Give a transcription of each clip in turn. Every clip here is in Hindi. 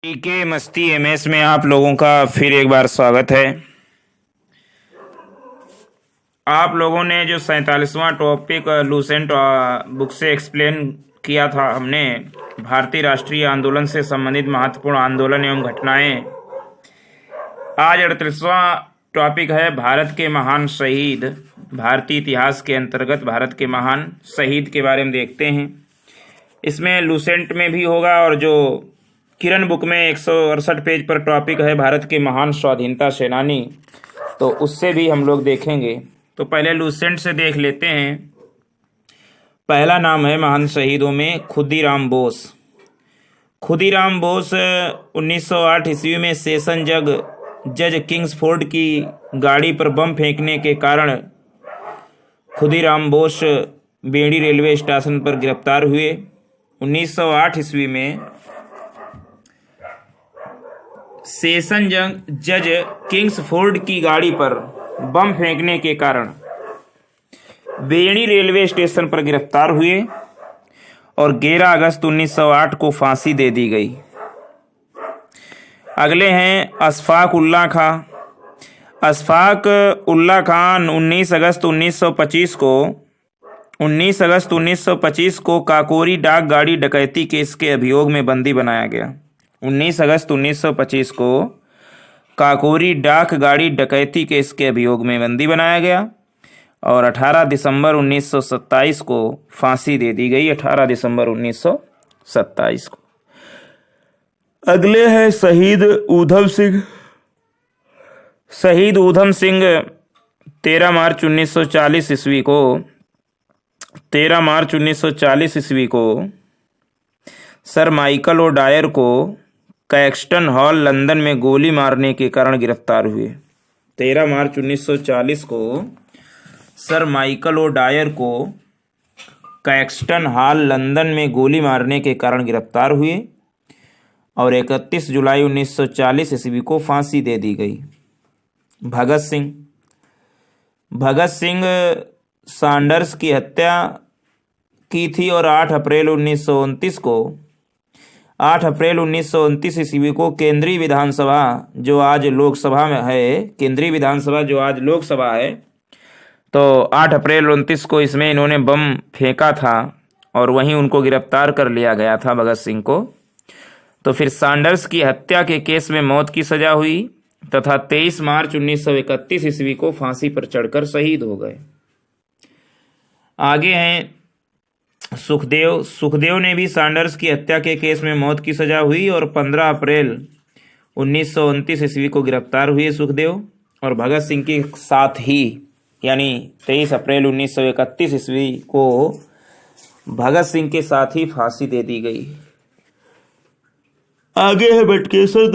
पीके मस्ती एमएस में आप लोगों का फिर एक बार स्वागत है। आप लोगों ने जो 47वां टॉपिक लूसेंट बुक से एक्सप्लेन किया था हमने, भारतीय राष्ट्रीय आंदोलन से संबंधित महत्वपूर्ण आंदोलन एवं घटनाएं। आज 38वां टॉपिक है भारत के महान शहीद। भारतीय इतिहास के अंतर्गत भारत के महान शहीद के बारे में देखते हैं। इसमें लूसेंट में भी होगा और जो किरण बुक में 168 पेज पर टॉपिक है भारत के महान स्वाधीनता सेनानी, तो उससे भी हम लोग देखेंगे। तो पहले लूसेंट से देख लेते हैं। पहला नाम है महान शहीदों में खुदीराम बोस। खुदीराम बोस 1908 ईस्वी में सेशन जज किंग्सफोर्ड की गाड़ी पर बम फेंकने के कारण खुदीराम बोस बेड़ी रेलवे स्टेशन पर गिरफ्तार हुए। 1908 ईस्वी में सेशन जज किंग्सफोर्ड की गाड़ी पर बम फेंकने के कारण बेड़ी रेलवे स्टेशन पर गिरफ्तार हुए और 11 अगस्त 1908 को फांसी दे दी गई। अगले हैं अशफाक उल्ला खां। अशफाक उल्ला खान 19 अगस्त 1925 को काकोरी डाक गाड़ी डकैती केस के अभियोग में बंदी बनाया गया। 19 अगस्त 1925 को काकोरी डाक गाड़ी डकैती केस के अभियोग में बंदी बनाया गया और 18 दिसंबर 1927 को फांसी दे दी गई। 18 दिसंबर 1927 को। अगले हैं शहीद ऊधम सिंह। शहीद ऊधम सिंह 13 मार्च 1940 ईस्वी को सर माइकल ओ डायर को कैक्सटन हॉल लंदन में गोली मारने के कारण गिरफ्तार हुए। 13 मार्च 1940 को सर माइकल ओ डायर को कैक्सटन हॉल लंदन में गोली मारने के कारण गिरफ्तार हुए और 31 जुलाई 1940 ईस्वी को फांसी दे दी गई। भगत सिंह सैंडर्स की हत्या की थी और 8 अप्रैल 1929 ईस्वी को केंद्रीय विधानसभा जो आज लोकसभा है, तो 8 अप्रैल 29 को इसमें इन्होंने बम फेंका था और वहीं उनको गिरफ्तार कर लिया गया था भगत सिंह को। तो फिर सैंडर्स की हत्या के केस में मौत की सजा हुई तथा 23 मार्च 1931 ईस्वी को फांसी पर चढ़कर शहीद हो गए। आगे हैं सुखदेव ने भी सैंडर्स की हत्या के केस में मौत की सजा हुई और 15 अप्रैल 1929 ईस्वी को गिरफ्तार हुए सुखदेव और भगत सिंह के साथ ही, यानी 23 अप्रैल 1931 ईस्वी को भगत सिंह के साथ ही फांसी दे दी गई। आगे है बटकेश्वर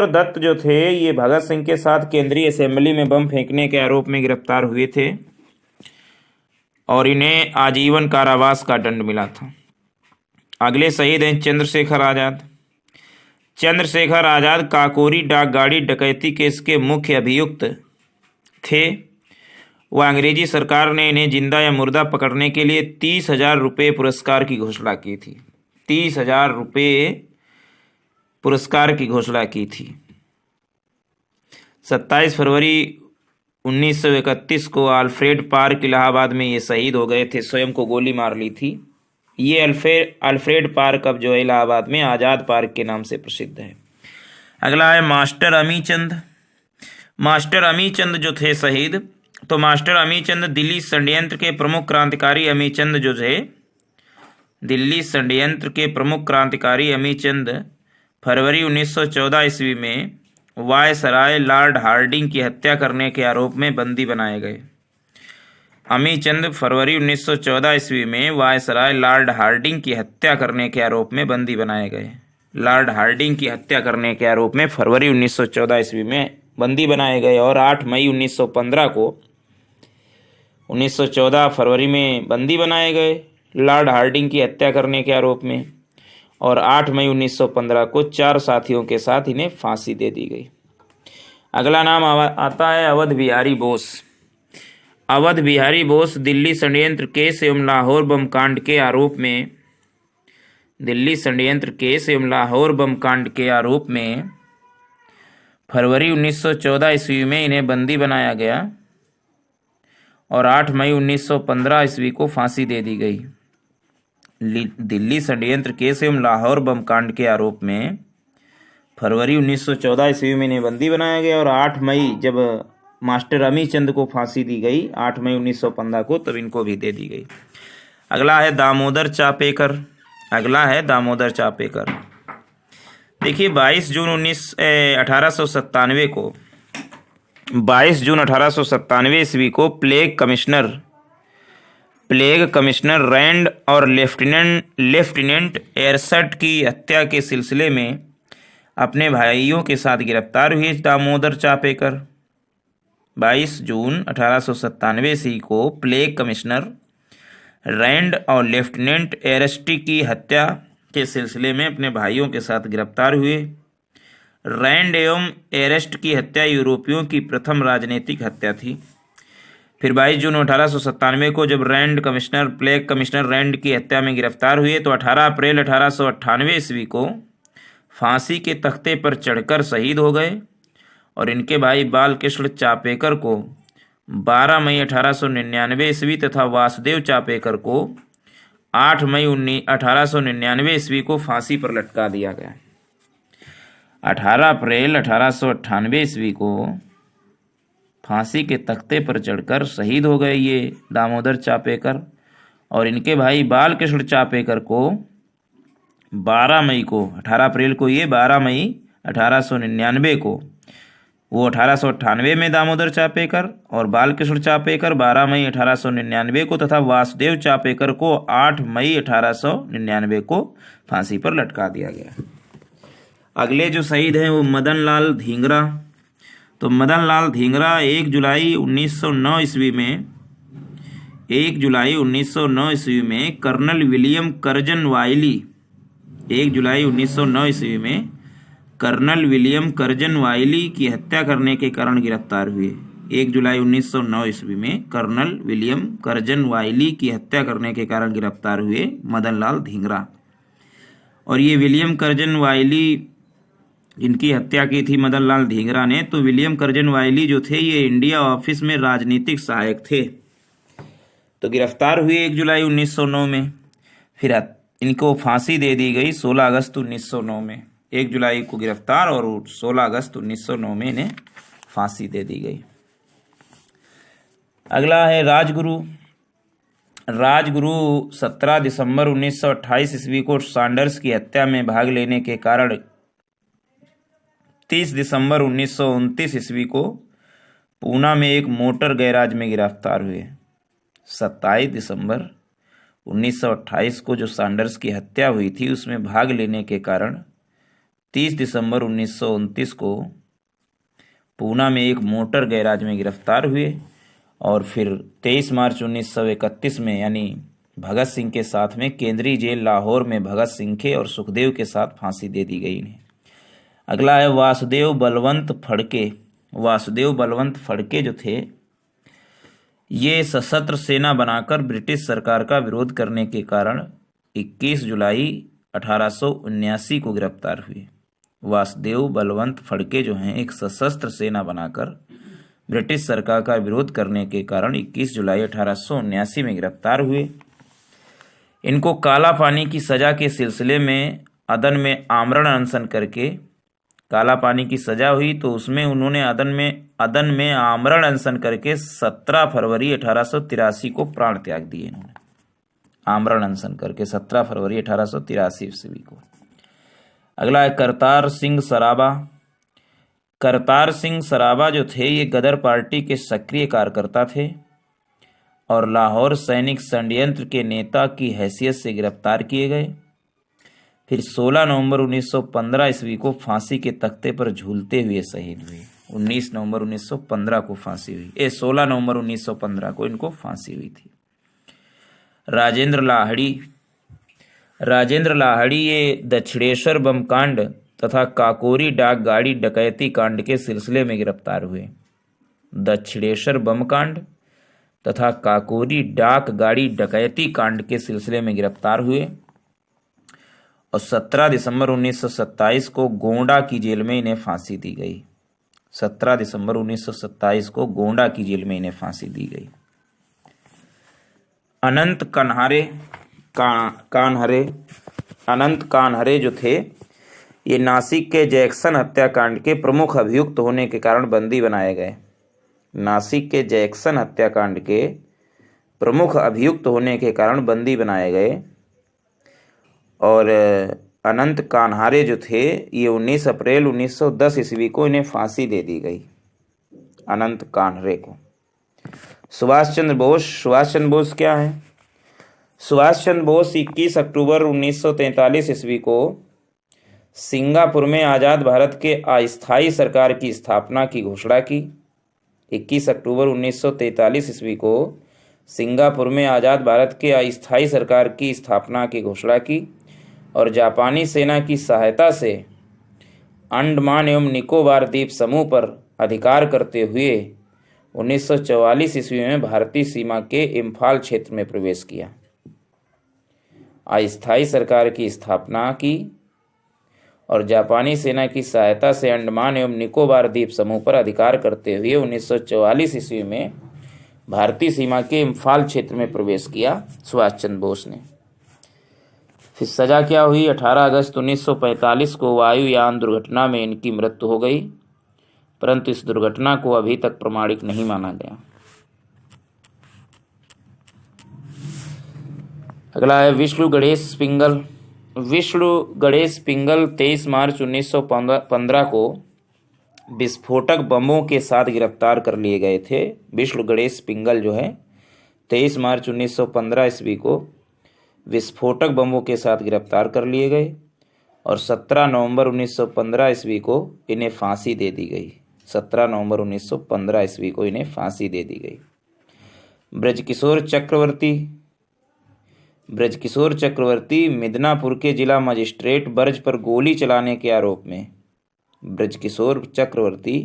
दत्त जो थे, ये भगत सिंह के साथ केंद्रीय असेंबली में बम फेंकने के आरोप में गिरफ्तार हुए थे और इन्हें आजीवन कारावास का दंड मिला था। अगले शहीद हैं चंद्रशेखर आजाद काकोरी डाक गाड़ी डकैती केस के मुख्य अभियुक्त थे। वह अंग्रेजी सरकार ने इन्हें जिंदा या मुर्दा पकड़ने के लिए 30,000 रुपये पुरस्कार की घोषणा की थी। 30,000 रुपये पुरस्कार की घोषणा की थी। 27 फरवरी 1931 को अल्फ्रेड पार्क इलाहाबाद में ये शहीद हो गए थे, स्वयं को गोली मार ली थी। ये अल्फ्रेड पार्क अब जो है इलाहाबाद में आज़ाद पार्क के नाम से प्रसिद्ध है। अगला है मास्टर अमीचंद जो थे शहीद। तो मास्टर अमीचंद दिल्ली षड्यंत्र के प्रमुख क्रांतिकारी अमीचंद फरवरी 1914 ईस्वी में वायसराय लॉर्ड हार्डिंग की हत्या करने के आरोप में बंदी बनाए गए। अमीचंद फरवरी 1914 ईस्वी में वायसराय लॉर्ड हार्डिंग की हत्या करने के आरोप में बंदी बनाए गए। लॉर्ड हार्डिंग की हत्या करने के आरोप में फरवरी 1914 ईस्वी में बंदी बनाए गए और 8 मई 1914 फरवरी में बंदी बनाए गए लॉर्ड हार्डिंग की हत्या करने के आरोप में और 8 मई 1915 को 4 साथियों के साथ इन्हें फांसी दे दी गई। अगला नाम आता है अवध बिहारी बोस दिल्ली षड्यंत्र केस एवं लाहौर बम कांड के आरोप में दिल्ली षड्यंत्र केस एवं लाहौर बम कांड के आरोप में फरवरी 1914 ईस्वी में इन्हें बंदी बनाया गया और 8 मई 1915 ईस्वी को फांसी दे दी गई। दिल्ली षड्यंत्र केस एवं लाहौर बम कांड के आरोप में फरवरी 1914 ईस्वी में इन्हें बंदी बनाया गया और 8 मई जब मास्टर अमी चंद को फांसी दी गई 8 मई 1915 को, तब इनको भी दे दी गई। अगला है दामोदर चापेकर। देखिए 22 जून 1897 ईस्वी को प्लेग कमिश्नर रैंड और लेफ्टिनेंट एरसट की हत्या के सिलसिले में अपने भाइयों के साथ गिरफ्तार हुए दामोदर चापेकर। 22 जून 1897 ईस्वी को प्लेग कमिश्नर रैंड और लेफ्टिनेंट एरस्टी की हत्या के सिलसिले में अपने भाइयों के साथ गिरफ्तार हुए। रैंड एवं एरस्ट की हत्या यूरोपियों की प्रथम राजनीतिक हत्या थी। फिर 22 जून 1897 को जब प्लेग कमिश्नर रैंड की हत्या में गिरफ्तार हुए तो 18 अप्रैल 1898 ईस्वी को फांसी के तख्ते पर चढ़कर शहीद हो गए और इनके भाई बालकृष्ण चापेकर को 12 मई 1899 ईस्वी तथा वासुदेव चापेकर को 8 मई 1899 ईस्वी को फांसी पर लटका दिया गया। 18 अप्रैल 1898 ईस्वी को फांसी के तख्ते पर चढ़कर शहीद हो गए ये दामोदर चापेकर और इनके भाई बालकृष्ण चापेकर को 12 मई को, 18 अप्रैल को ये, 12 मई 1899 को, वो 1898 में दामोदर चापेकर और बालकृष्ण चापेकर 12 मई 1899 को तथा वासुदेव चापेकर को 8 मई 1899 को फांसी पर लटका दिया गया। अगले जो शहीद हैं वो मदन लाल धींगरा। तो मदन लाल धींगरा 1 जुलाई 1909 ईस्वी में कर्नल विलियम कर्जन वाइली 1 जुलाई 1909 ईस्वी में कर्नल विलियम कर्जन वाइली की हत्या करने के कारण गिरफ्तार हुए। 1 जुलाई 1909 ईस्वी में कर्नल विलियम कर्जन वाइली की हत्या करने के कारण गिरफ्तार हुए मदन लाल धींगरा। और ये विलियम कर्जन वाइली इनकी हत्या की थी मदन लाल धींगरा ने। तो विलियम कर्जन वाइली जो थे ये इंडिया ऑफिस में राजनीतिक सहायक थे। तो गिरफ्तार हुए 1 जुलाई 1909 में, फिर इनको फांसी दे दी गई 16 अगस्त 1909 में। 1 जुलाई को गिरफ्तार और 16 अगस्त 1909 में इन्हें फांसी दे दी गई। अगला है राजगुरु 17 दिसंबर 1928 ईस्वी को सैंडर्स की हत्या में भाग लेने के कारण 30 दिसंबर 1929 ईस्वी को पूना में एक मोटर गैराज में गिरफ्तार हुए। 27 दिसंबर 1928 को जो सैंडर्स की हत्या हुई थी उसमें भाग लेने के कारण 30 दिसंबर 1929 को पूना में एक मोटर गैराज में गिरफ्तार हुए और फिर 23 मार्च 1931 में यानी भगत सिंह के साथ में केंद्रीय जेल लाहौर में भगत सिंह और सुखदेव के साथ फांसी दे दी गई इन्हें। अगला है वासुदेव बलवंत फड़के जो थे ये सशस्त्र सेना बनाकर ब्रिटिश सरकार का विरोध करने के कारण 21 जुलाई 1879 को गिरफ्तार हुए। वासुदेव बलवंत फड़के जो हैं एक सशस्त्र सेना बनाकर ब्रिटिश सरकार का विरोध करने के कारण 21 जुलाई 1879 में गिरफ्तार हुए। इनको काला पानी की सजा के सिलसिले में अदन में आमरण अनशन करके काला पानी की सजा हुई तो उसमें उन्होंने अदन में आमरण अनशन करके 17 फरवरी 1883 को प्राण त्याग दिए। इन्होंने आमरण अनशन करके 17 फरवरी 1883 ईस्वी को। अगला है करतार सिंह सराबा जो थे ये गदर पार्टी के सक्रिय कार्यकर्ता थे और लाहौर सैनिक षड्यंत्र के नेता की हैसियत से गिरफ्तार किए गए। फिर 16 नवंबर 1915 ईस्वी को फांसी के तख्ते पर झूलते हुए शहीद हुए। 19 नवंबर 1915 को फांसी हुई। 16 नवंबर 1915 को इनको फांसी हुई थी। राजेंद्र लाहड़ी ये दक्षिणेश्वर बम कांड तथा काकोरी डाक गाड़ी डकैती कांड के सिलसिले में गिरफ्तार हुए। दक्षिणेश्वर बम कांड तथा काकोरी डाक गाड़ी डकैती कांड के सिलसिले में गिरफ्तार हुए और 17 दिसंबर 1927 को गोंडा की जेल में इन्हें फांसी दी गई। 17 दिसंबर 1927 को गोंडा की जेल में इन्हें फांसी दी गई। अनंत कान्हरे जो थे, ये नासिक के जैक्सन हत्याकांड के प्रमुख अभियुक्त होने के कारण बंदी बनाए गए। नासिक के जैक्सन हत्याकांड के प्रमुख अभियुक्त होने के कारण बंदी बनाए गए। और अनंत कान्हरे जो थे, ये 19 अप्रैल 1910 ईस्वी को इन्हें फांसी दे दी गई, अनंत कान्हरे को। सुभाष चंद्र बोस क्या है? सुभाष चंद्र बोस 21 अक्टूबर 1943 ईस्वी को सिंगापुर में आज़ाद भारत के अस्थायी सरकार की स्थापना की घोषणा की। 21 अक्टूबर 1943 ईस्वी को सिंगापुर में आज़ाद भारत के अस्थायी सरकार की स्थापना की घोषणा की और जापानी सेना की सहायता से अंडमान एवं निकोबार द्वीप समूह पर अधिकार करते हुए 1944 ईस्वी में भारतीय सीमा के इम्फाल क्षेत्र में प्रवेश किया। अस्थायी सरकार की स्थापना की और जापानी सेना की सहायता से अंडमान एवं निकोबार द्वीप समूह पर अधिकार करते हुए 1944 ईस्वी में भारतीय सीमा के इम्फाल क्षेत्र में प्रवेश किया सुभाष चंद्र बोस ने। फिर सजा क्या हुई? 18 अगस्त 1945 को वायुयान दुर्घटना में इनकी मृत्यु हो गई, परंतु इस दुर्घटना को अभी तक प्रमाणिक नहीं माना गया। अगला है विष्णु गणेश पिंगल। विष्णु गणेश पिंगल 23 मार्च 1915 को विस्फोटक बमों के साथ गिरफ्तार कर लिए गए थे। विष्णु गणेश पिंगल जो है 23 मार्च 1915 ईस्वी को विस्फोटक बमों के साथ गिरफ्तार कर लिए गए और 17 नवंबर 1915 ईस्वी को इन्हें फांसी दे दी गई। 17 नवंबर 1915 ईस्वी को इन्हें फांसी दे दी गई। ब्रजकिशोर चक्रवर्ती मिदनापुर के जिला मजिस्ट्रेट बर्ज पर गोली चलाने के आरोप में ब्रजकिशोर चक्रवर्ती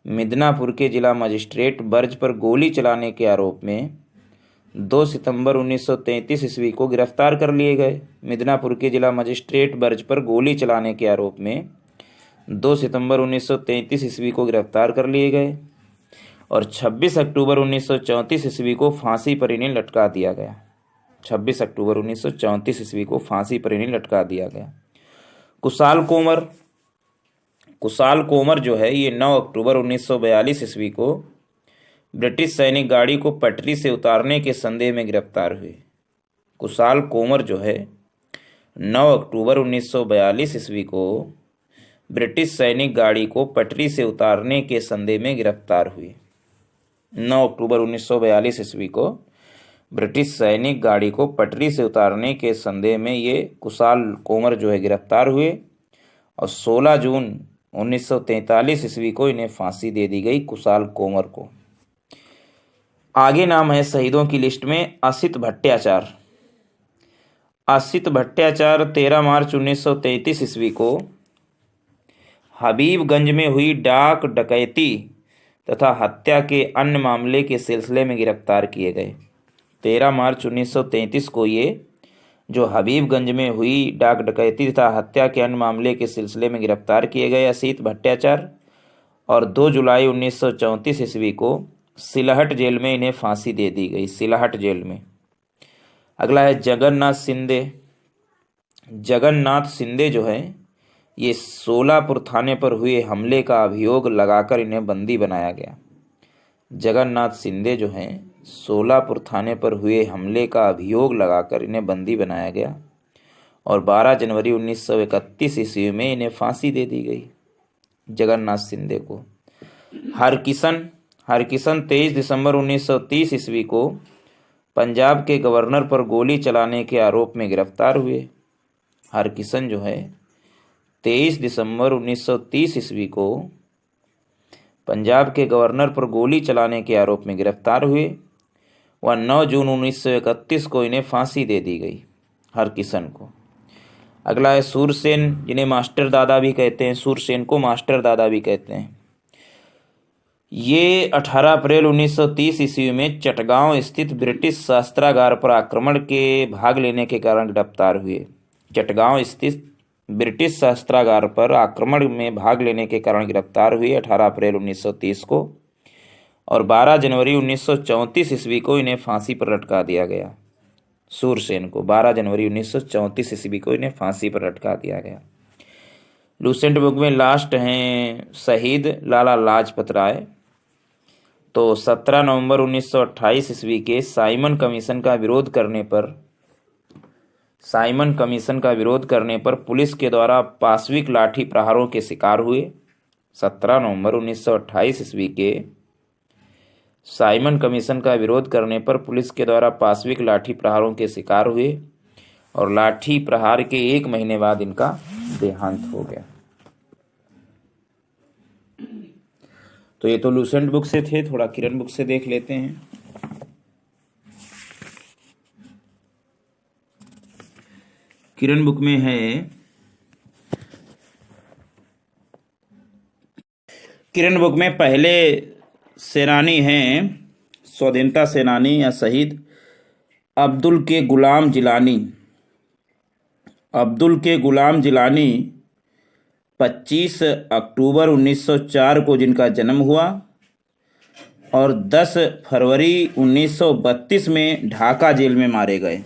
मिदनापुर के जिला मजिस्ट्रेट बर्ज पर गोली चलाने के आरोप में 2 सितंबर 1933 ईस्वी को गिरफ्तार कर लिए गए। मिदनापुर के जिला मजिस्ट्रेट बर्ज पर गोली चलाने के आरोप में 2 सितंबर 1933 ईस्वी को गिरफ्तार कर लिए गए और 26 अक्टूबर 1934 ईस्वी को फांसी पर इन्हें लटका दिया गया। 26 अक्टूबर 1934 ईस्वी को फांसी पर इन्हें लटका दिया गया। कुशाल कोमर जो है, ये 9 अक्टूबर 1942 ईस्वी को ब्रिटिश सैनिक गाड़ी को पटरी से उतारने के संदेह में गिरफ्तार हुए। कुशाल कोमर जो है 9 अक्टूबर 1942 ईस्वी को ब्रिटिश सैनिक गाड़ी को पटरी से उतारने के संदेह में गिरफ्तार हुए। 9 अक्टूबर 1942 ईस्वी को ब्रिटिश सैनिक गाड़ी को पटरी से उतारने के संदेह में ये कुशाल कोमर जो है गिरफ्तार हुए और 16 जून 1943 ईस्वी को इन्हें फांसी दे दी गई कुशाल कोमर को। आगे नाम है शहीदों की लिस्ट में असित भट्टाचार्य। असित भट्टाचार्य 13 मार्च 1933 ईस्वी को हबीबगंज में हुई डाक डकैती तथा हत्या के अन्य मामले के सिलसिले में गिरफ्तार किए गए। 13 मार्च 1933 को ये जो हबीबगंज में हुई डाक डकैती तथा हत्या के अन्य मामले के सिलसिले में गिरफ्तार किए गए असित भट्टाचार्य और 2 जुलाई 1934 ईस्वी को सिलहट जेल में इन्हें फांसी दे दी गई, सिलहट जेल में। अगला है जगन्नाथ सिंधे जो है ये सोलापुर थाने पर हुए हमले का अभियोग लगाकर इन्हें बंदी बनाया गया। जगन्नाथ सिंधे जो हैं सोलापुर थाने पर हुए हमले का अभियोग लगाकर इन्हें बंदी बनाया गया और 12 जनवरी 1931 ईस्वी में इन्हें फांसी दे दी गई जगन्नाथ सिंधे को। हरकिशन 23 दिसंबर 1930 ईस्वी को पंजाब के गवर्नर पर गोली चलाने के आरोप में गिरफ्तार हुए। हरकिशन जो है 23 दिसंबर 1930 ईस्वी को पंजाब के गवर्नर पर गोली चलाने के आरोप में गिरफ्तार हुए व 9 जून 1931 को इन्हें फांसी दे दी गई हरकिशन को। अगला है सूरसेन, जिन्हें मास्टर दादा भी कहते हैं, सूरसेन को मास्टर दादा भी कहते हैं। ये 18 अप्रैल 1930 ईस्वी में चटगांव स्थित ब्रिटिश शस्त्रागार पर आक्रमण के भाग लेने के कारण गिरफ्तार हुए। चटगांव स्थित ब्रिटिश शस्त्रागार पर आक्रमण में भाग लेने के कारण गिरफ्तार हुई 18 अप्रैल 1930 को, और 12 जनवरी 1934 ईस्वी को इन्हें फांसी पर लटका दिया गया। सूरसेन को 12 जनवरी 1934 ईस्वी को इन्हें फांसी पर लटका दिया गया। लूसेंट बुक में लास्ट हैं शहीद लाला लाजपत राय। तो 17 नवंबर 1928 ईस्वी के साइमन कमीशन का विरोध करने पर पुलिस के द्वारा पाशविक लाठी प्रहारों के शिकार हुए। 17 नवंबर 1928 ईस्वी के साइमन कमीशन का विरोध करने पर पुलिस के द्वारा पाशविक लाठी प्रहारों के शिकार हुए, और लाठी प्रहार के 1 महीने बाद इनका देहांत हो गया। तो ये तो लूसेंट बुक से थे, थोड़ा किरण बुक से देख लेते हैं। किरण बुक में है, किरण बुक में पहले सेनानी हैं स्वाधीनता सेनानी या शहीद अब्दुल के गुलाम जिलानी 25 अक्टूबर 1904 को जिनका जन्म हुआ, और 10 फरवरी 1932 में ढाका जेल में मारे गए।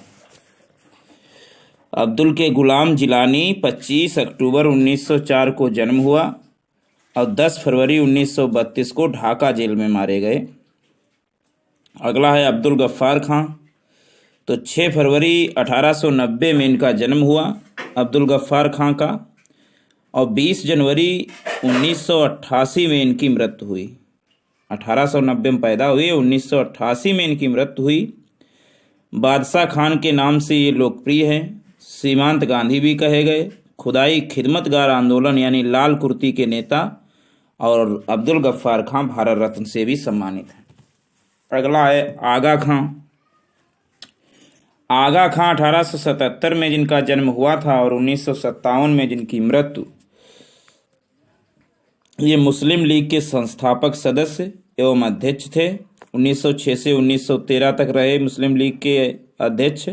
अब्दुल के गुलाम जिलानी 25 अक्टूबर 1904 को जन्म हुआ और 10 फरवरी 1932 को ढाका जेल में मारे गए। अगला है अब्दुल गफ्फार खां। तो 6 फरवरी 1890 में इनका जन्म हुआ अब्दुल गफ्फार खां का, और 20 जनवरी 1988 में इनकी मृत्यु हुई। 1890 में पैदा हुए, 1988 में इनकी मृत्यु हुई। बादशाह खान के नाम से ये लोकप्रिय हैं। सीमांत गांधी भी कहे गए। खुदाई खिदमतगार आंदोलन यानी लाल कुर्ती के नेता, और अब्दुल गफ्फार खां भारत रत्न से भी सम्मानित हैं। अगला है आगा खां। आगा खां 1877 में जिनका जन्म हुआ था और 1957 में जिनकी मृत्यु। ये मुस्लिम लीग के संस्थापक सदस्य एवं अध्यक्ष थे। 1906 से 1913 तक रहे मुस्लिम लीग के अध्यक्ष।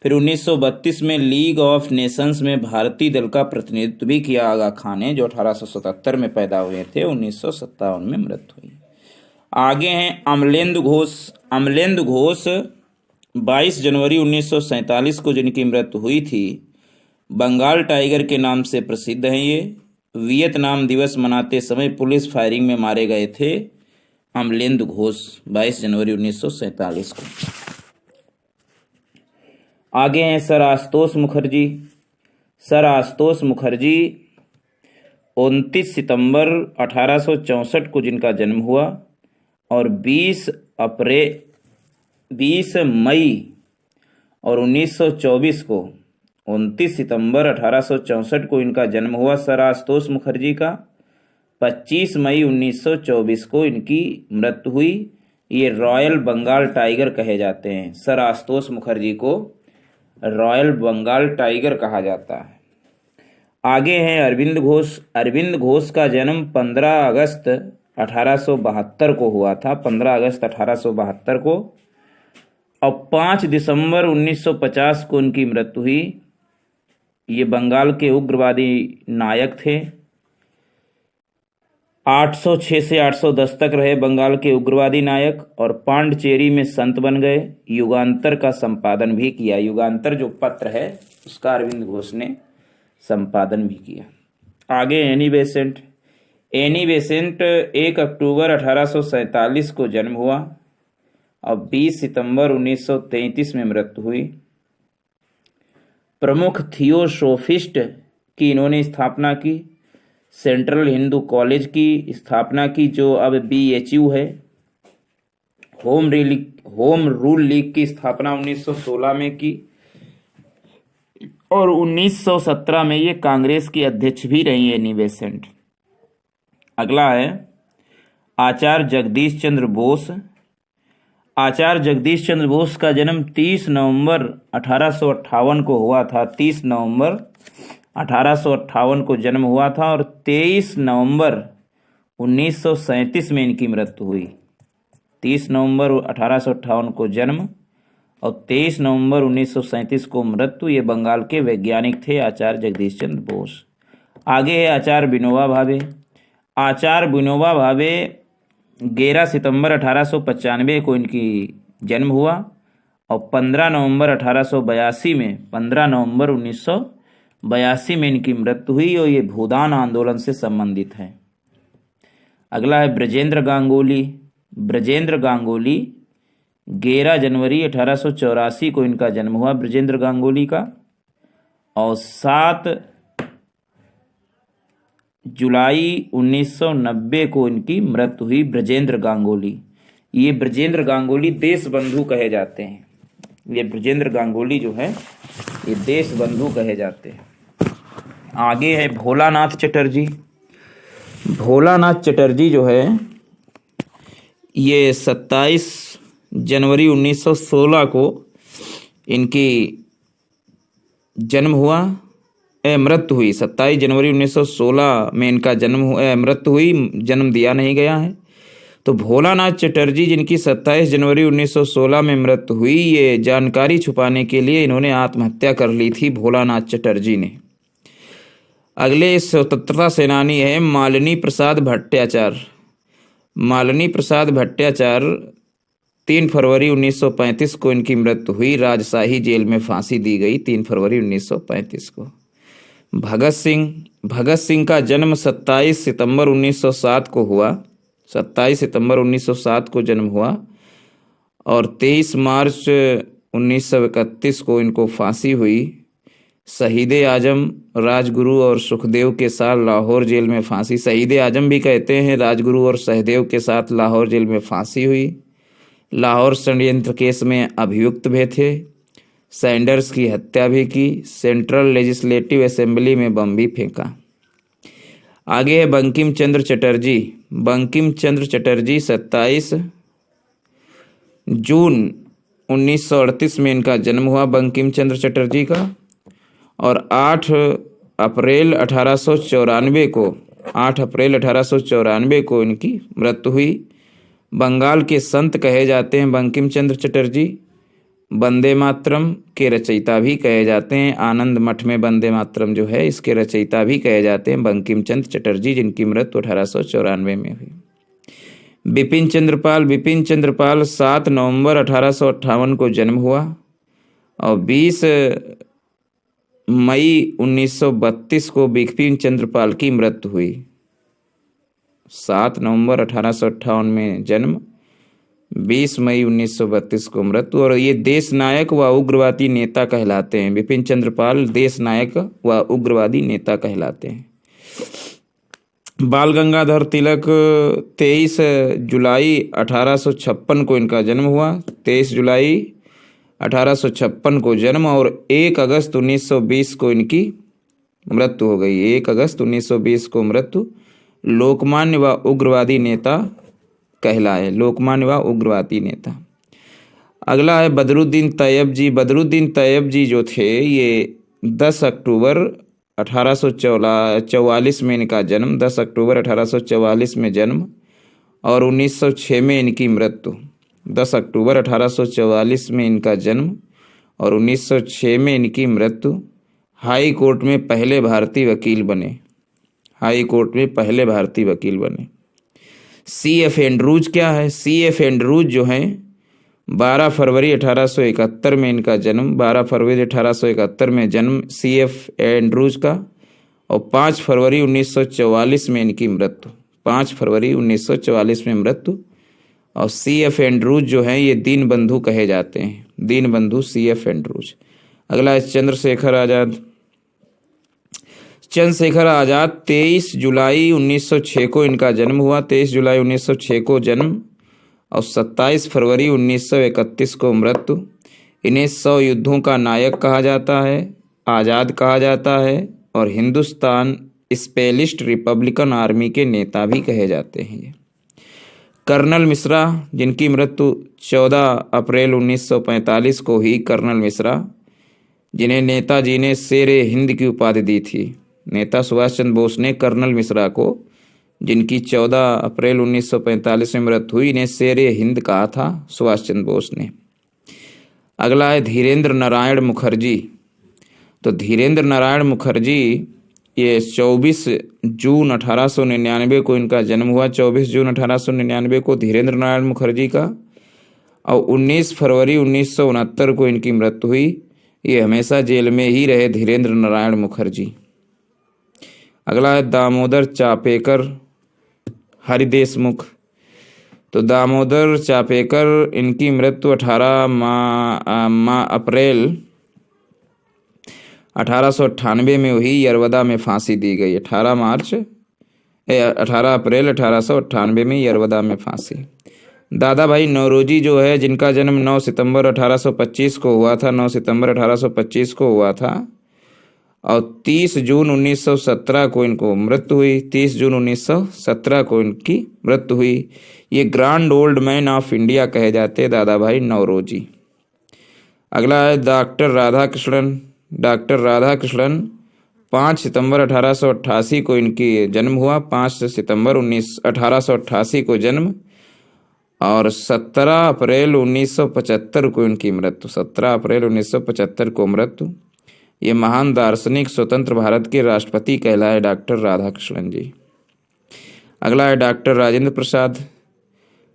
फिर 1932 में लीग ऑफ नेशंस में भारतीय दल का प्रतिनिधित्व भी किया आगा खान ने, जो 1877 में पैदा हुए थे। 1957 में मृत्यु हुई। आगे हैं अमलेंदु घोष। अमलेंदु घोष 22 जनवरी 1947 को जिनकी मृत्यु हुई थी, बंगाल टाइगर के नाम से प्रसिद्ध हैं। ये वियतनाम दिवस मनाते समय पुलिस फायरिंग में मारे गए थे अमलेंदु घोष 22 जनवरी 1947 को। आगे हैं सर आशुतोष मुखर्जी। सर आशुतोष मुखर्जी 29 सितंबर 1864 को जिनका जन्म हुआ, और 20 मई और 1924 को, 29 सितंबर 1864 को इनका जन्म हुआ सर आशुतोष मुखर्जी का। 25 मई 1924 को इनकी मृत्यु हुई। ये रॉयल बंगाल टाइगर कहे जाते हैं। सर आशुतोष मुखर्जी को रॉयल बंगाल टाइगर कहा जाता है। आगे हैं अरविंद घोष। अरविंद घोष का जन्म 15 अगस्त 1872 को हुआ था, 15 अगस्त 1872 को, और 5 दिसंबर 1950 को उनकी मृत्यु हुई। ये बंगाल के उग्रवादी नायक थे। 806 से 810 तक रहे बंगाल के उग्रवादी नायक, और पांडिचेरी में संत बन गए। युगांतर का संपादन भी किया। युगांतर जो पत्र है उसका अरविंद घोष ने संपादन भी किया। आगे एनी बेसेंट। एनी बेसेंट 1 अक्टूबर 1847 को जन्म हुआ और 20 सितंबर 1933 में मृत्यु हुई। प्रमुख थियोसोफिस्ट की इन्होंने स्थापना की। सेंट्रल हिंदू कॉलेज की स्थापना की, जो अब BHU है। होम रूल लीग की स्थापना 1916 में की, और 1917 में ये कांग्रेस की अध्यक्ष भी रही एनी बेसेंट। अगला है आचार्य जगदीश चंद्र बोस। आचार्य जगदीश चंद्र बोस का जन्म 30 नवंबर 1858 को हुआ था। 30 नवंबर 1858 को जन्म हुआ था, और 23 नवंबर 1937 में इनकी मृत्यु हुई। 30 नवंबर 1858 को जन्म और 23 नवंबर 1937 को मृत्यु। ये बंगाल के वैज्ञानिक थे आचार्य जगदीश चंद्र बोस। आगे है आचार्य विनोबा भावे। आचार्य विनोबा भावे 11 सितंबर 1895 को इनकी जन्म हुआ और 15 नवंबर 1882 में 15 नवंबर 1982 में इनकी मृत्यु हुई और ये भूदान आंदोलन से संबंधित है। अगला है ब्रजेंद्र गांगुली। ब्रजेंद्र गांगुली 11 जनवरी 1884 को इनका जन्म हुआ ब्रजेंद्र गांगुली का और 7 जुलाई 1990 को इनकी मृत्यु हुई ब्रजेंद्र गांगुली। ये ब्रजेंद्र गांगुली देश बंधु कहे जाते हैं। ये ब्रजेंद्र गांगुली जो है ये देश बंधु कहे जाते हैं। आगे है भोलानाथ चटर्जी। भोलानाथ चटर्जी जो है ये 27 जनवरी 1916 को इनकी जन्म हुआ मृत्यु हुई। 27 जनवरी 1916 में इनका मृत्यु हुई, जन्म दिया नहीं गया है। तो भोलानाथ चटर्जी जिनकी 27 जनवरी 1916 में मृत्यु हुई, ये जानकारी छुपाने के लिए इन्होंने आत्महत्या कर ली थी भोलानाथ चटर्जी ने। अगले स्वतंत्रता सेनानी है मालिनी प्रसाद भट्टाचार्य। मालिनी प्रसाद भट्टाचार्य 3 फरवरी 1935 को इनकी मृत्यु हुई। राजशाही जेल में फांसी दी गई 3 फरवरी 1935 को। भगत सिंह का जन्म 27 सितंबर 1907 को हुआ। 27 सितंबर 1907 को जन्म हुआ और 23 मार्च 1931 को इनको फांसी हुई। शहीद आजम राजगुरु और सुखदेव के साथ लाहौर जेल में फांसी, शहीद आजम भी कहते हैं, राजगुरु और सहदेव के साथ लाहौर जेल में फांसी हुई। लाहौर षड्यंत्र केस में अभियुक्त भी थे। सैंडर्स की हत्या भी की। सेंट्रल लेजिस्लेटिव असेंबली में बम भी फेंका। आगे है बंकिम चंद्र चटर्जी। बंकिम चंद्र चटर्जी 27 जून 1938 में इनका जन्म हुआ बंकिम चंद्र चटर्जी का और 8 अप्रैल 1894 को इनकी मृत्यु हुई। बंगाल के संत कहे जाते हैं बंकिम चंद्र चटर्जी। वंदे मातरम के रचयिता भी कहे जाते हैं। आनंद मठ में वंदे मातरम जो है इसके रचयिता भी कहे जाते हैं बंकिम चंद्र चटर्जी, जिनकी मृत्यु 1894 में हुई। बिपिन चंद्रपाल 7 नवंबर 1858 को जन्म हुआ और 20 मई 1932 को बिपिन चंद्रपाल की मृत्यु हुई। 7 नवंबर 1858 में जन्म, 20 मई 1932 को मृत्यु। और ये देश नायक व उग्रवादी नेता कहलाते हैं। बिपिन चंद्रपाल देश नायक व उग्रवादी नेता कहलाते हैं। बाल गंगाधर तिलक 23 जुलाई 1856 को इनका जन्म हुआ। 23 जुलाई 1856 को जन्म और 1 अगस्त 1920 को इनकी मृत्यु हो गई। 1 अगस्त 1920 को मृत्यु। लोकमान्य व उग्रवादी नेता कहलाए, लोकमान्य व उग्रवादी नेता। अगला है बदरुद्दीन तैयब जी। बदरुद्दीन तैयब जी जो थे ये 10 अक्टूबर 1844 में इनका जन्म, 10 अक्टूबर 1844 में जन्म और 1906 में इनकी मृत्यु। 10 अक्टूबर 1844 में इनका जन्म और 1906 में इनकी मृत्यु। हाई कोर्ट में पहले भारतीय वकील बने। हाई कोर्ट में पहले भारतीय वकील बने। C.F. एंड्रूज क्या है? C.F. एंड्रूज जो हैं 12 फरवरी 1871 में इनका जन्म, 12 फरवरी 1871 में जन्म C.F. एंड्रूज का और 5 फरवरी 1944 में इनकी मृत्यु। 5 फरवरी 1944 में मृत्यु। और C.F. एंड्रूज जो हैं ये दीन बंधु कहे जाते हैं। दीन बंधु C.F. एंड्रूज। अगला है चंद्रशेखर आज़ाद। चंद्रशेखर आज़ाद 23 जुलाई 1906 को इनका जन्म हुआ। 23 जुलाई 1906 को जन्म और 27 फरवरी 1931 को मृत्यु। इन्हें 100 युद्धों का नायक कहा जाता है, आज़ाद कहा जाता है और हिंदुस्तान स्पेलिस्ट रिपब्लिकन आर्मी के नेता भी कहे जाते हैं। कर्नल मिश्रा जिनकी मृत्यु 14 अप्रैल 1945 को हुई। कर्नल मिश्रा जिन्हें नेताजी ने शेरे हिंद की उपाधि दी थी। नेता सुभाष चंद्र बोस ने कर्नल मिश्रा को, जिनकी 14 अप्रैल 1945 में मृत्यु हुई, इन्हें शेरे हिंद कहा था सुभाष चंद्र बोस ने। अगला है धीरेन्द्र नारायण मुखर्जी। तो धीरेन्द्र नारायण मुखर्जी ये 24 जून 1899 को इनका जन्म हुआ, 24 जून 1899 को धीरेन्द्र नारायण मुखर्जी का, और 19 फरवरी 1969 को इनकी मृत्यु हुई। ये हमेशा जेल में ही रहे धीरेन्द्र नारायण मुखर्जी। अगला है दामोदर चापेकर हरिदेशमुख। तो दामोदर चापेकर इनकी मृत्यु 18 अप्रैल 1898 में हुई, यरवदा में फांसी दी गई। 18 अप्रैल 1898 में यरवदा में फांसी। दादा भाई नौरोजी जो है, जिनका जन्म 9 सितंबर 1825 को हुआ था, 9 सितंबर 1825 को हुआ था, और 30 जून 1917 को इनको मृत्यु हुई। 30 जून 1917 को इनकी मृत्यु हुई। ये grand old man of India कहे जाते हैं दादा भाई नौरोजी। अगला है डॉक्टर राधाकृष्णन। डॉक्टर राधाकृष्णन 5 सितंबर 1888 को इनकी जन्म हुआ, 5 सितंबर 1888 को जन्म, और 17 अप्रैल 1975 को इनकी मृत्यु। 17 अप्रैल 1975 को मृत्यु। ये महान दार्शनिक स्वतंत्र भारत के राष्ट्रपति कहलाए डॉक्टर राधाकृष्णन जी। अगला है डॉक्टर राजेंद्र प्रसाद।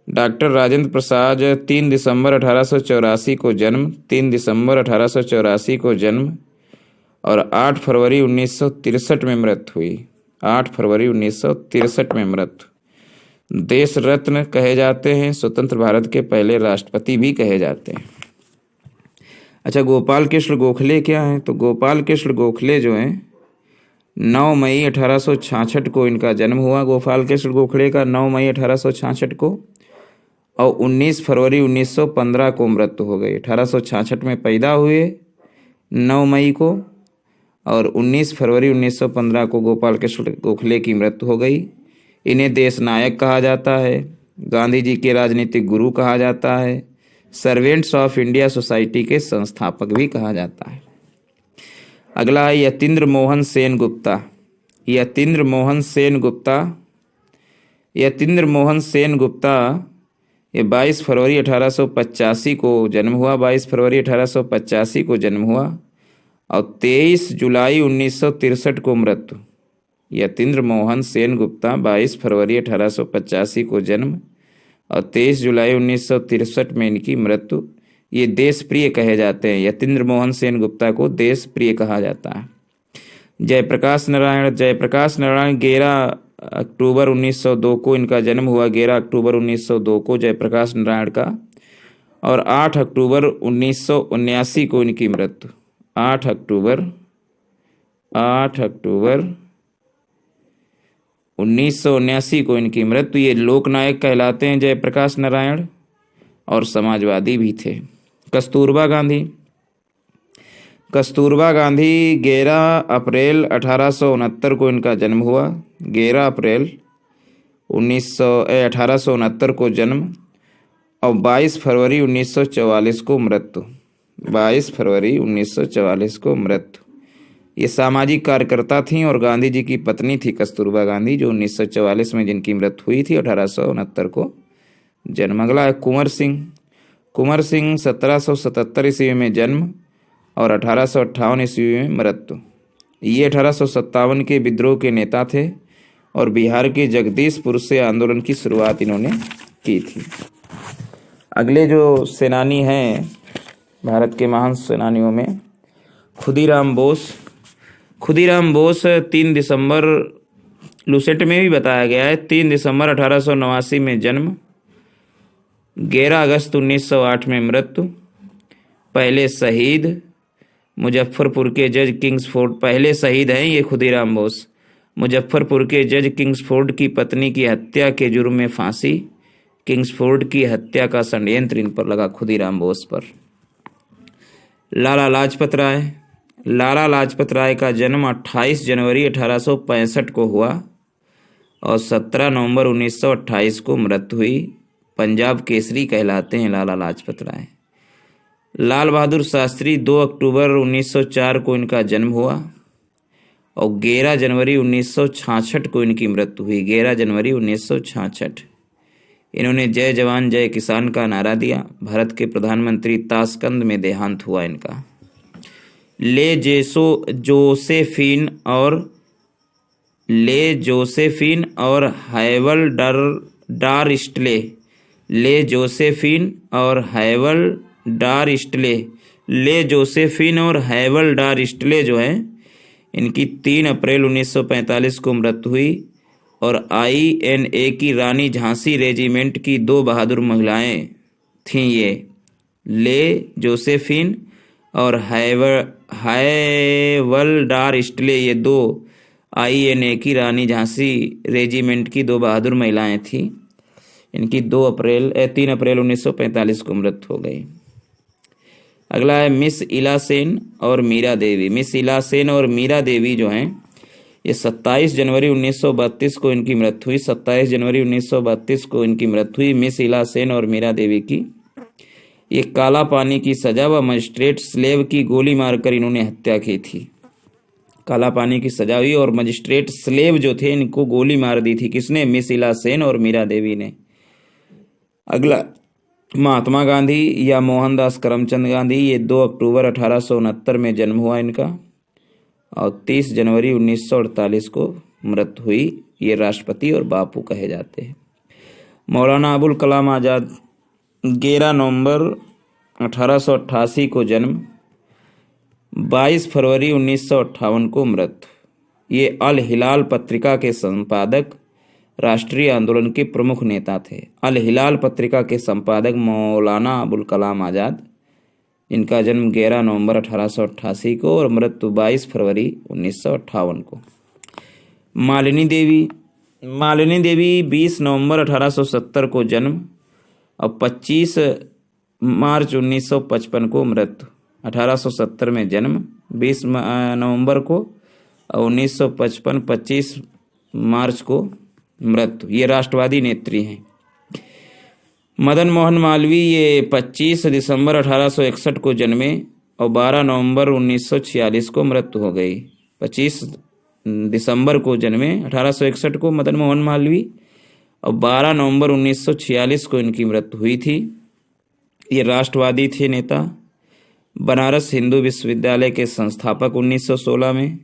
डॉक्टर राजेंद्र प्रसाद 3 दिसंबर 1884 को जन्म, 3 दिसंबर 1884 को जन्म, और 8 फरवरी 1963 में मृत्यु हुई। 8 फरवरी 1963 में मृत्यु। देश रत्न कहे जाते हैं, स्वतंत्र भारत के पहले राष्ट्रपति भी कहे जाते हैं। अच्छा, गोपाल कृष्ण गोखले क्या हैं? तो गोपाल कृष्ण गोखले जो हैं 9 मई 1866 को इनका जन्म हुआ। गोपाल कृष्ण गोखले का 9 मई 1866 को, और 19 फरवरी 1915 को मृत्यु हो गई। 1866 में पैदा हुए 9 मई को, और 19 फरवरी 1915 को गोपाल कृष्ण गोखले की मृत्यु हो गई। इन्हें देश नायक कहा जाता है, गांधी जी के राजनीतिक गुरु कहा जाता है, सर्वेंट्स ऑफ इंडिया सोसाइटी के संस्थापक भी कहा जाता है। अगला है यतीन्द्र मोहन सेन गुप्ता। यतीन्द्र मोहन सेन गुप्ता, यतीन्द्र मोहन सेन गुप्ता ये 22 फरवरी 1885 को जन्म हुआ, 22 फरवरी 1885 को जन्म हुआ, और 23 जुलाई 1963 को मृत्यु। यतीन्द्र मोहन सेन गुप्ता 22 फरवरी 1885 को जन्म, और 23 जुलाई 1963 में इनकी मृत्यु। ये देश प्रिय कहे जाते हैं। यतीन्द्र मोहन सेन गुप्ता को देश प्रिय कहा जाता है। जयप्रकाश नारायण। जयप्रकाश नारायण 11 अक्टूबर 1902 को इनका जन्म हुआ, 11 अक्टूबर 1902 को जयप्रकाश नारायण का, और 8 अक्टूबर 1979 को इनकी मृत्यु। 8 अक्टूबर 1979 को इनकी मृत्यु। ये लोकनायक कहलाते हैं जयप्रकाश नारायण, और समाजवादी भी थे। कस्तूरबा गांधी। कस्तूरबा गांधी 11 अप्रैल 1869 को इनका जन्म हुआ, 11 अप्रैल 1869 को जन्म, और 22 फरवरी 1944 को मृत्यु। 22 फरवरी 1944 को मृत्यु। ये सामाजिक कार्यकर्ता थीं और गांधी जी की पत्नी थी कस्तूरबा गांधी, जो 1944 में जिनकी मृत्यु हुई थी, 1869 को जन्म। अगला है कुंवर सिंह। कुंवर सिंह 1777 ईस्वी में जन्म, और 1858 ईस्वी में मृत्यु। ये 1857 के विद्रोह के नेता थे, और बिहार के जगदीशपुर से आंदोलन की शुरुआत इन्होंने की थी। अगले जो सेनानी हैं भारत के महान सेनानियों में खुदीराम बोस। खुदीराम बोस 3 दिसंबर, लूसेंट में भी बताया गया है, 3 दिसंबर 1889 में जन्म, 11 अगस्त 1908 में मृत्यु। पहले शहीद मुजफ्फरपुर के जज किंग्सफोर्ड, पहले शहीद हैं ये खुदीराम बोस। मुजफ्फरपुर के जज किंग्सफोर्ड की पत्नी की हत्या के जुर्म में फांसी। किंग्सफोर्ड की हत्या का षड्यंत्र इन पर लगा, खुदीराम बोस पर। लाला लाजपत राय। लाला लाजपत राय का जन्म 28 जनवरी 1865 को हुआ, और 17 नवंबर 1928 को मृत्यु हुई। पंजाब केसरी कहलाते हैं लाला लाजपत राय। लाल बहादुर शास्त्री 2 अक्टूबर 1904 को इनका जन्म हुआ, और 11 जनवरी 1966 को इनकी मृत्यु हुई। 11 जनवरी 1966। इन्होंने जय जवान जय किसान का नारा दिया। भारत के प्रधानमंत्री ताशकंद में देहांत हुआ इनका। ले जोसेफिन और हैवल्डार इस्टले जो है इनकी 3 अप्रैल 1945 को मृत्यु हुई। और INA की रानी झांसी रेजिमेंट की 2 बहादुर महिलाएं थीं। ये ले जोसेफिन और हैवल्डार इस्टले, ये 2 INA की रानी झांसी रेजिमेंट की 2 बहादुर महिलाएं थीं। इनकी 3 अप्रैल 1945 को मृत्यु हो गई। अगला है मिस इला सेन और मीरा देवी। मिस इला सेन और मीरा देवी जो हैं ये 27 जनवरी 1932 को इनकी मृत्यु हुई। 27 जनवरी 1932 को इनकी मृत्यु हुई मिस इला सेन और मीरा देवी की। ये काला पानी की सजा व मजिस्ट्रेट स्लेव की गोली मारकर इन्होंने हत्या की थी। काला पानी की सजा हुई और मजिस्ट्रेट स्लेव जो थे इनको गोली मार दी थी। किसने? मिस इला सेन और मीरा देवी ने। अगला महात्मा गांधी या मोहनदास करमचंद गांधी। ये 2 अक्टूबर 1869 में जन्म हुआ इनका और 30 जनवरी 1948 को मृत्यु हुई। ये राष्ट्रपति और बापू कहे जाते हैं। मौलाना अबुल कलाम आज़ाद 11 नवंबर 1888 को जन्म, 22 फरवरी 1958 को मृत्यु। ये अल हिलाल पत्रिका के संपादक, राष्ट्रीय आंदोलन के प्रमुख नेता थे। अल हिलाल पत्रिका के संपादक मौलाना अबुल कलाम आज़ाद, इनका जन्म 11 नवंबर 1888 को और मृत्यु 22 फरवरी 1958 को। मालिनी देवी 20 नवंबर 1870 को जन्म और 25 मार्च 1955 को मृत्यु। 1870 में जन्म, 20 नवंबर को और 1955 25 मार्च को मृत्यु। ये राष्ट्रवादी नेत्री हैं। मदन मोहन मालवीय ये 25 दिसंबर 1861 को जन्मे और 12 नवंबर 1946 को मृत्यु हो गई। 25 दिसंबर को जन्मे 1861 को मदन मोहन मालवीय और 12 नवंबर 1946 को इनकी मृत्यु हुई थी। ये राष्ट्रवादी थे नेता। बनारस हिंदू विश्वविद्यालय के संस्थापक 1916 में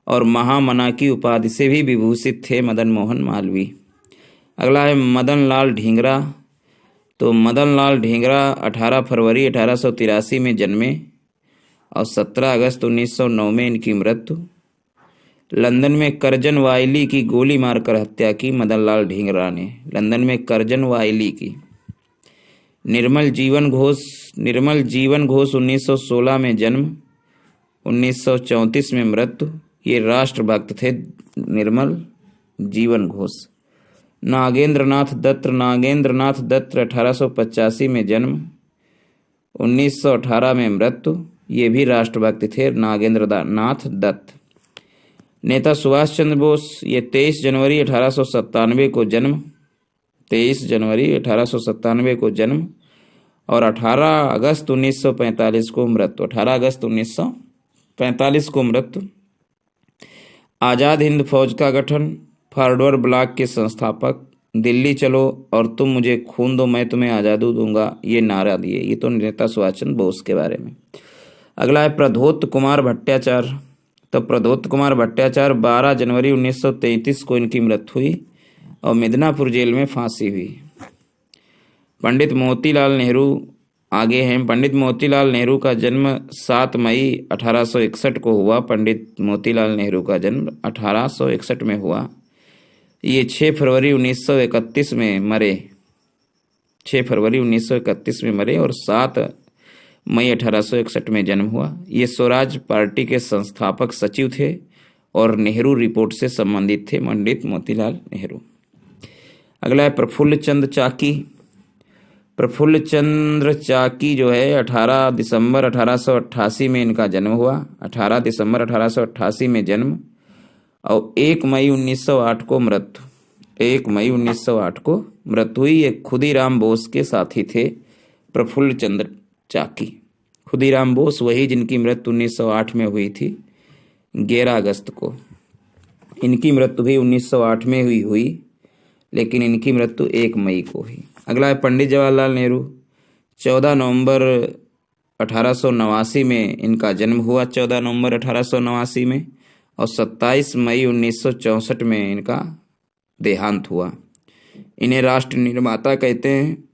और महामना की उपाधि से भी विभूषित थे मदन मोहन मालवीय। अगला है मदन लाल ढींगरा। तो मदन लाल ढींगरा 18 फरवरी 1883 में जन्मे और 17 अगस्त 1909 में इनकी मृत्यु। लंदन में करजन वायली की गोली मारकर हत्या की मदन लाल ढींगरा ने। लंदन में करजन वायली की। निर्मल जीवन घोष 1916 में जन्म, 1934 में मृत्यु। ये राष्ट्रभक्त थे निर्मल जीवन घोष। नागेंद्रनाथ दत्त 1885 में जन्म, 1918 में मृत्यु। ये भी राष्ट्रभक्त थे नागेंद्रनाथ दत्त। नेता सुभाष चंद्र बोस ये 23 जनवरी 1897 को जन्म, 23 जनवरी 1897 को जन्म और 18 अगस्त 1945 को मृत्यु। 18 अगस्त 1945 को मृत्यु। आज़ाद हिंद फौज का गठन, फॉरवर्ड ब्लॉक के संस्थापक, दिल्ली चलो और तुम मुझे खून दो मैं तुम्हें आज़ादी दूंगा, ये नारा दिए। ये तो नेता सुभाष चंद्र बोस के बारे में। अगला है प्रद्योत कुमार भट्टाचार्य। तो प्रद्योत कुमार भट्टाचार्य 12 जनवरी 1933 को इनकी मृत्यु हुई और मिदनापुर जेल में फांसी हुई। पंडित मोतीलाल नेहरू आगे हैं। पंडित मोतीलाल नेहरू का जन्म 7 मई 1861 को हुआ। पंडित मोतीलाल नेहरू का जन्म 1861 में हुआ। ये 6 फरवरी 1931 में मरे। 6 फरवरी 1931 में मरे और 7 मई 1861 में जन्म हुआ। ये स्वराज पार्टी के संस्थापक सचिव थे और नेहरू रिपोर्ट से संबंधित थे पंडित मोतीलाल नेहरू। अगला है प्रफुल्ल चंद्र चाकी। प्रफुल्ल चंद्र चाकी जो है 18 दिसंबर 1888 में इनका जन्म हुआ। 18 दिसंबर 1888 में जन्म और 1 मई 1908 को मृत्यु। 1 मई 1908 को मृत्यु हुई। ये खुदीराम बोस के साथी थे प्रफुल्ल चंद्र चाकी। खुदीराम बोस वही जिनकी मृत्यु 1908 में हुई थी 11 अगस्त को। इनकी मृत्यु भी 1908 में हुई। लेकिन इनकी मृत्यु 1 मई को हुई। अगला है पंडित जवाहरलाल नेहरू। 14 नवंबर 1889 में इनका जन्म हुआ, 14 नवंबर 1889 में, और 27 मई 1964 में इनका देहांत हुआ। इन्हें राष्ट्र निर्माता कहते हैं।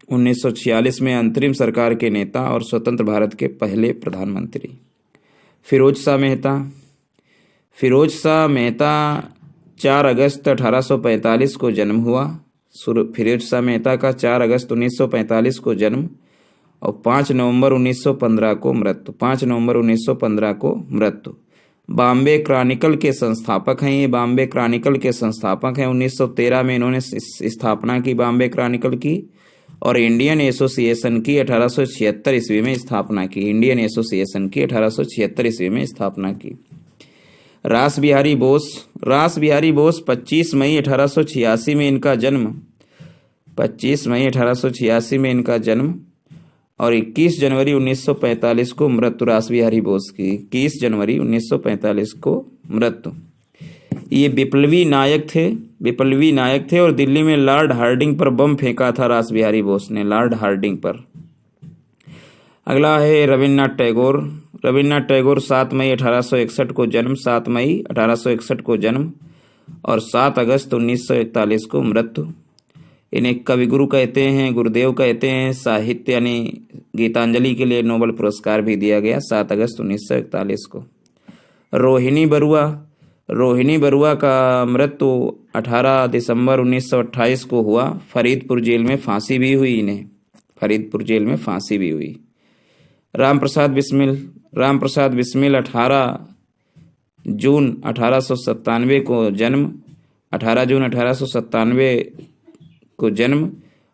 1946 में अंतरिम सरकार के नेता और स्वतंत्र भारत के पहले प्रधानमंत्री। फिरोज शाह मेहता। फिरोज शाह मेहता 4 अगस्त 1845 को जन्म हुआ। फिरोज शाह मेहता का 4 अगस्त 1945 को जन्म और 5 नवंबर 1915 को मृत्यु। 5 नवंबर 1915 को मृत्यु। बॉम्बे क्रॉनिकल के संस्थापक हैं। ये बॉम्बे क्रॉनिकल के संस्थापक हैं। 1913 में इन्होंने स्थापना की बॉम्बे क्रॉनिकल की, और इंडियन एसोसिएशन की 1876 ईस्वी में स्थापना की। इंडियन एसोसिएशन की 1876 ईस्वी में स्थापना की। रास बिहारी बोस। रास बिहारी बोस 25 मई 1886 में इनका जन्म। 25 मई 1886 में इनका जन्म और 21 जनवरी 1945 को मृत्यु। रास बिहारी बोस की 21 जनवरी 1945 को मृत्यु। ये विप्लवी नायक थे और दिल्ली में लॉर्ड हार्डिंग पर बम फेंका था रास बिहारी बोस ने, लॉर्ड हार्डिंग पर। अगला है रविन्द्रनाथ टैगोर। रविन्द्रनाथ टैगोर 7 मई 1861 को जन्म, 7 मई 1861 को जन्म और 7 अगस्त 1941 को मृत्यु। इन्हें कविगुरु कहते हैं, गुरुदेव कहते हैं। साहित्य यानी गीतांजलि के लिए नोबेल पुरस्कार भी दिया गया 7 अगस्त 1941 को। रोहिणी बरुआ। रोहिणी बरुआ का मृत्यु 18 दिसंबर 1928 को हुआ। फरीदपुर जेल में फांसी भी हुई इन्हें, फरीदपुर जेल में फांसी भी हुई। राम प्रसाद बिस्मिल। राम प्रसाद बिस्मिल 18 जून 1897 को जन्म, 18 जून 1897 को जन्म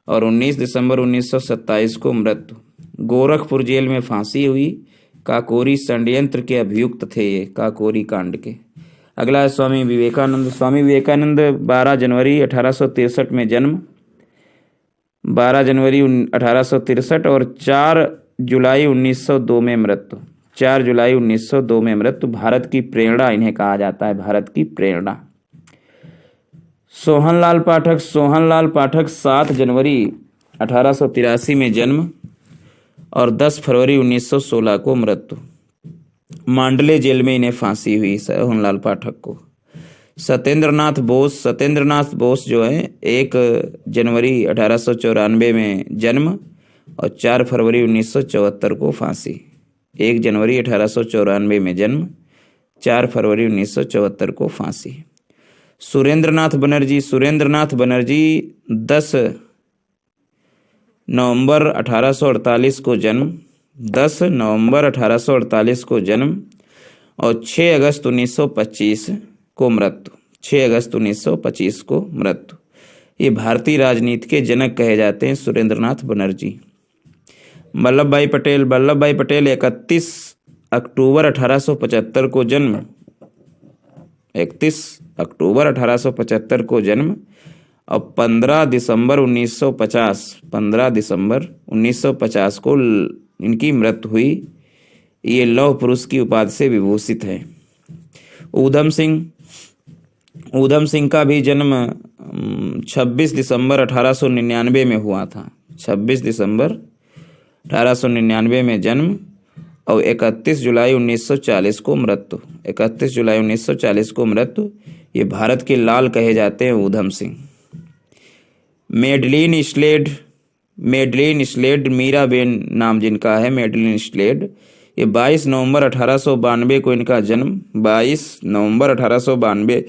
और 19 दिसंबर 1927 को मृत्यु। गोरखपुर जेल में फांसी हुई। काकोरी षड्यंत्र के अभियुक्त थे ये, काकोरी कांड के। अगला है स्वामी विवेकानंद। स्वामी विवेकानंद 12 जनवरी 1863 में जन्म, 12 जनवरी 1863 और 4 जुलाई 1902 में मृत्यु। 4 जुलाई 1902 में मृत्यु। भारत की प्रेरणा इन्हें कहा जाता है, भारत की प्रेरणा। सोहनलाल पाठक। सोहनलाल पाठक 7 जनवरी 1883 में जन्म और 10 फरवरी 1916 को मृत्यु। मांडले जेल में इन्हें फांसी हुई सोहनलाल पाठक को। सत्येंद्रनाथ बोस। सत्येंद्रनाथ बोस जो है 1 जनवरी 1894 में जन्म और 4 फरवरी 1974 को फांसी। 1 जनवरी 1894 में जन्म, 4 फरवरी 1974 को फांसी। सुरेंद्रनाथ बनर्जी। सुरेंद्रनाथ बनर्जी 10 नवंबर 1848 को जन्म, 10 नवंबर 1848 को जन्म और 6 अगस्त 1925 को मृत्यु। 6 अगस्त 1925 को मृत्यु। ये भारतीय राजनीति के जनक कहे जाते हैं सुरेंद्रनाथ बनर्जी। वल्लभ भाई पटेल। वल्लभ भाई पटेल 31 अक्टूबर 1875 को जन्म, 31 अक्टूबर 1875 को जन्म और 15 दिसंबर 1950 को इनकी मृत्यु हुई। ये लौह पुरुष की उपाधि से विभूषित है। ऊधम सिंह। ऊधम सिंह का भी जन्म 26 दिसंबर 1899 में हुआ था। 26 दिसंबर 1899 में जन्म और 31 जुलाई 1940 को मृत्यु। 31 जुलाई 1940 को मृत्यु। ये भारत के लाल कहे जाते हैं Udham Singh. Madeleine Slade. Madeleine Slade Mirabehn नाम जिनका है, मेडलिन स्लेड। ये 22 नवंबर 1892 को इनका जन्म, 22 नवंबर 1892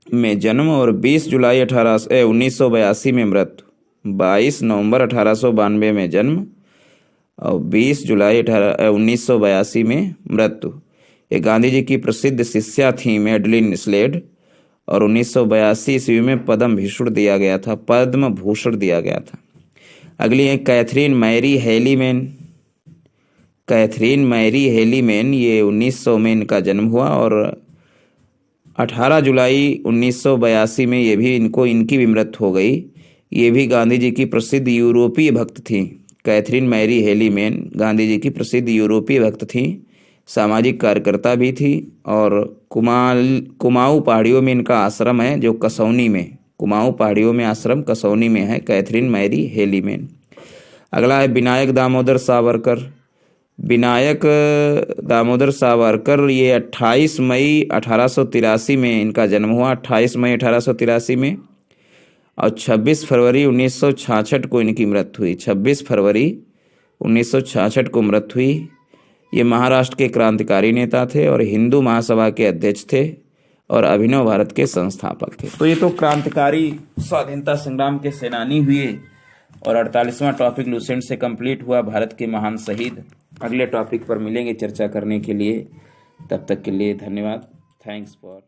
में जन्म और 20 जुलाई 1982 में मृत्यु। 22 नवंबर 1892 में जन्म और 20 जुलाई 1982 में मृत्यु। ये गांधी जी की प्रसिद्ध शिष्या थी मेडलिन स्लेड और 1982 ईस्वी में पद्म भूषण दिया गया था, पद्म भूषण दिया गया था। अगली है कैथरीन मैरी हेलीमैन। कैथरीन मैरी हेलीमैन, ये 1900 में इनका जन्म हुआ और 18 जुलाई 1982 में इनकी भी मृत्यु हो गई। ये भी गांधी जी की प्रसिद्ध यूरोपीय भक्त थी। कैथरीन मैरी हेलीमैन गांधी जी की प्रसिद्ध यूरोपीय भक्त थी। सामाजिक कार्यकर्ता भी थी और कुमाऊं पहाड़ियों में इनका आश्रम है, जो कसौनी में, कुमाऊं पहाड़ियों में आश्रम कसौनी में है, कैथरीन मैरी हेलीमेन। अगला है विनायक दामोदर सावरकर। विनायक दामोदर सावरकर, ये 28 मई 1883 में इनका जन्म हुआ, 28 मई 1883 में, और 26 फरवरी 1966 को इनकी मृत्यु हुई। 26 फरवरी 1966 को मृत्यु हुई। ये महाराष्ट्र के क्रांतिकारी नेता थे और हिंदू महासभा के अध्यक्ष थे और अभिनव भारत के संस्थापक थे। तो ये तो क्रांतिकारी स्वाधीनता संग्राम के सेनानी हुए और 48वां टॉपिक लुसेंट से कंप्लीट हुआ, भारत के महान शहीद। अगले टॉपिक पर मिलेंगे चर्चा करने के लिए, तब तक के लिए धन्यवाद। Thanks for